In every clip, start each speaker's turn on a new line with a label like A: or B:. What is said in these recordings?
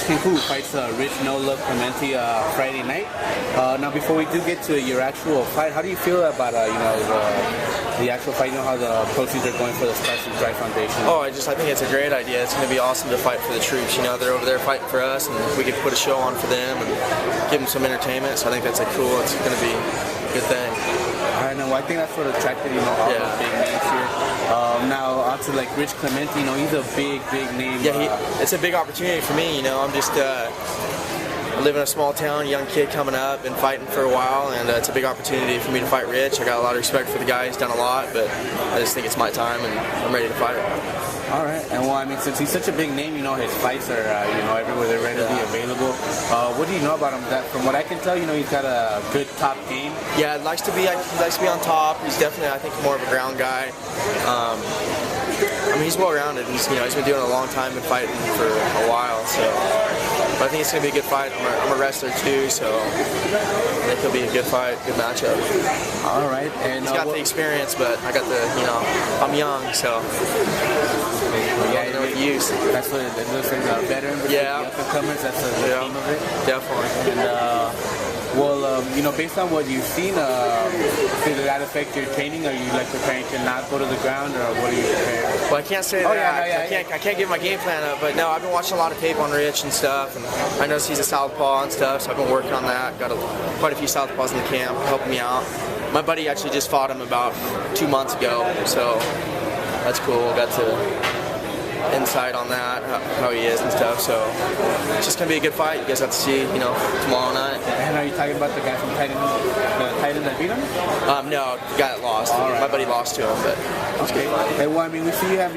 A: Hinkle, who fights Rich Clementi Friday night. Now, before we do get to your actual fight, how do you feel about the actual fight? You know how the proceeds are going for the Stars and Stripes Foundation.
B: Oh, I think it's a great idea. It's going to be awesome to fight for the troops. You know, they're over there fighting for us, and we can put a show on for them and give them some entertainment. So I think that's cool. It's going to be a good thing.
A: I know. I think that's what attracted all the big names here. Now on to like Rich Clementi. You know, he's a big name.
B: Yeah, it's a big opportunity for me. You know, I'm just. I live in a small town, young kid coming up, been fighting for a while, and it's a big opportunity for me to fight Rich. I got a lot of respect for the guy, he's done a lot, but I just think it's my time and I'm ready to fight him.
A: All right, and well, I mean, since he's such a big name, you know, his fights are, everywhere, they're readily available. What do you know about him? That, from what I can tell, you know, he's got a good top game.
B: Yeah, he likes to be on top. He's definitely, I think, more of a ground guy. I mean, he's well-rounded. He's been doing it a long time and fighting for a while, so. But I think it's going to be a good fight. I'm a wrestler too, so I think it'll be a good fight, good matchup.
A: All right. And
B: he's got the experience, but I got I'm young, so I know what to use.
A: That's what it looks like, a veteran, but the up-and-comers, that's the theme of it.
B: Definitely.
A: And, based on what you've seen, did that affect your training? Are you preparing to not go to the ground, or what are you preparing?
B: Well, I can't say that. I can't give my game plan up, but no, I've been watching a lot of tape on Rich and stuff, and I noticed he's a southpaw and stuff, so I've been working on that. Got quite a few southpaws in the camp helping me out. My buddy actually just fought him about 2 months ago, so that's cool. Got to insight on that, how he is and stuff, so it's just gonna be a good fight. You guys have to see, tomorrow night.
A: And are you talking about the guy from Titan that beat him?
B: No, the guy that lost. Right. My buddy lost to him, but it's okay.
A: Hey, well, I mean, we see you have,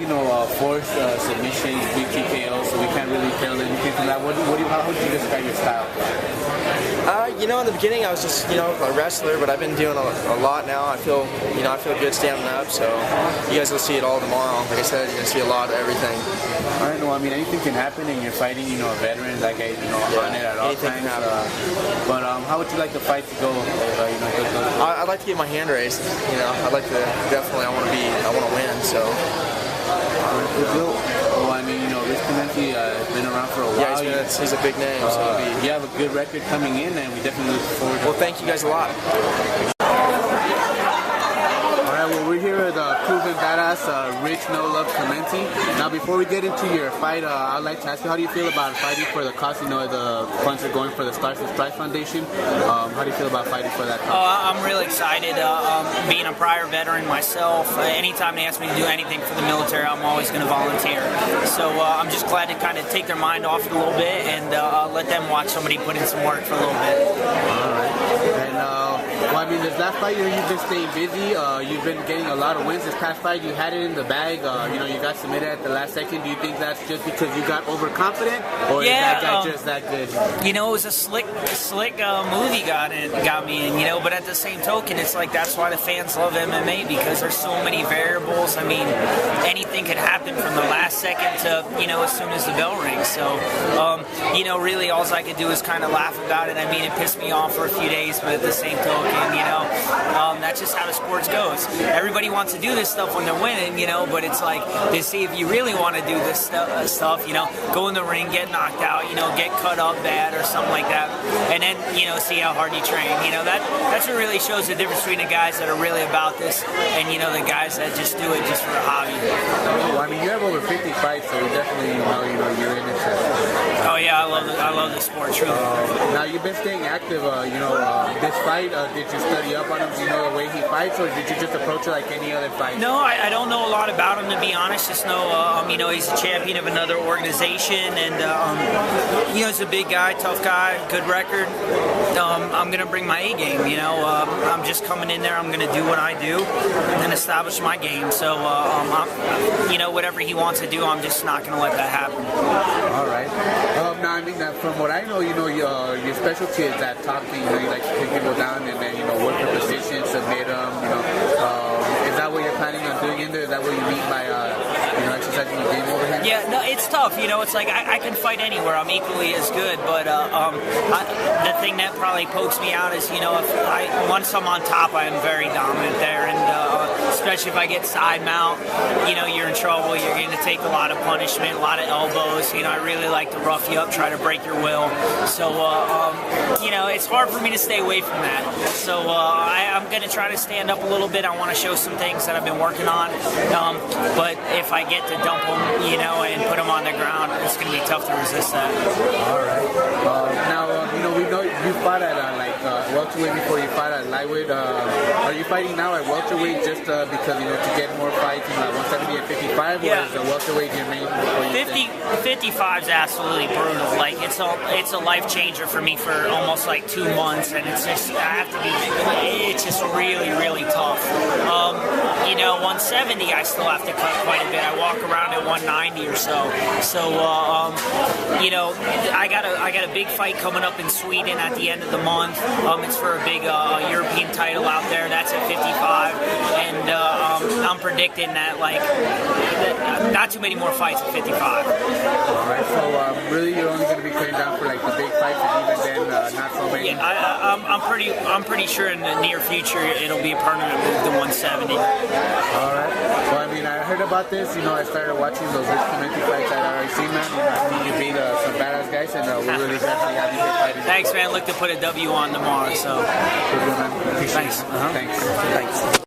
A: forced submissions, big TKO, so we can't really tell anything from that. How would you describe your style?
B: In the beginning I was just, a wrestler, but I've been doing a lot now. I feel good standing up, so you guys will see it all tomorrow. Like I said, you're going to see a lot of everything.
A: All right, well, I mean, anything can happen, and you're fighting, a veteran, on it at all times. But how would you like the fight to go?
B: I'd like to get my hand raised. I'd like to, definitely, I want to win, so.
A: Well, I mean, Rich Clementi has been around for a while.
B: Yeah, he's a big name. So
A: you have a good record coming in, and we definitely look forward to it.
B: Well, thank you guys a lot.
A: Well, we're here with proven badass Rich Clementi. Now, before we get into your fight, I'd like to ask you, how do you feel about fighting for the cause? The funds are going for the Stars and Stripes Foundation. How do you feel about fighting for that cause?
C: I'm really excited. Being a prior veteran myself, anytime they ask me to do anything for the military, I'm always going to volunteer. So I'm just glad to kind of take their mind off it a little bit and let them watch somebody put in some work for a little bit.
A: All right. And, well, I mean, this last fight, you've been staying busy. You've been getting a lot of wins. This past fight, you had it in the bag. You got submitted at the last second. Do you think that's just because you got overconfident, or is that guy just that good?
C: It was a slick movie got me in. But at the same token, it's like that's why the fans love MMA, because there's so many variables. I mean, anything could happen from the last second to as soon as the bell rings. So really, all I could do is kind of laugh about it. I mean, it pissed me off for a few days, but at the same token, that's just how the sports goes. Everybody wants to do this stuff when they're winning, but it's like, they see if you really want to do this stuff, go in the ring, get knocked out, get cut up bad or something like that, and then, see how hard you train. That's what really shows the difference between the guys that are really about this and, the guys that just do it just for a hobby.
A: Well, I mean, you have over 50 fights, so you definitely, you're in it.
C: Oh yeah, I love the sport, truly.
A: Now, you've been staying active, this fight, did you study up on him? Do you know the way he fights, or did you just approach it like any other fight?
C: No, I don't know a lot about him, to be honest. Just know, he's a champion of another organization, and he's a big guy, tough guy, good record. I'm gonna bring my A game. I'm just coming in there. I'm gonna do what I do and establish my game. So, whatever he wants to do, I'm just not gonna let that happen.
A: All right. Now, I mean, from what I know, your specialty is that top thing. You like to take people down and then work the position, submit them. Is that what you're planning on doing in there? Is that what you mean by exercising your game over here?
C: Yeah, no, it's tough. It's like I can fight anywhere. I'm equally as good, but the thing that probably pokes me out is, once I'm on top, I am very dominant there, and especially if I get side mount, you're in trouble. You're going to take a lot of punishment, a lot of elbows. I really like to rough you up, try to break your will. So, it's hard for me to stay away from that. So I'm going to try to stand up a little bit. I want to show some things that I've been working on. But if I get to dump them, and put them on the ground, it's going to be tough to resist that.
A: All right. Now, we know you fought at welterweight before you fought at lightweight. Are you fighting now at welterweight just because to get more fights in 170 and 55,
C: yeah.
A: Or is the welterweight your main?
C: 55 is absolutely brutal. Like it's a life changer for me for almost like 2 months, and it's just it's just really really tough. 170 I still have to cut quite a bit. I walk around at 190 or so. So I got a big fight coming up in Sweden at the end of the month. It's for a big European title out there. That's at 55, and I'm predicting that not too many more fights at 55.
A: All right. So really, you're only going to be cutting down for the big fights, and even then, not so many.
C: Yeah, I'm pretty sure in the near future it'll be a permanent move to 170.
A: All right. Well, I heard about this. I started watching those Rich Clementi fights at RIC, man. I think you beat some badass guys, and we're really definitely happy to fighting.
C: Thanks, man. Look to put a W on tomorrow. So.
A: Good, man. Appreciate
C: Thanks.
A: it. Thanks.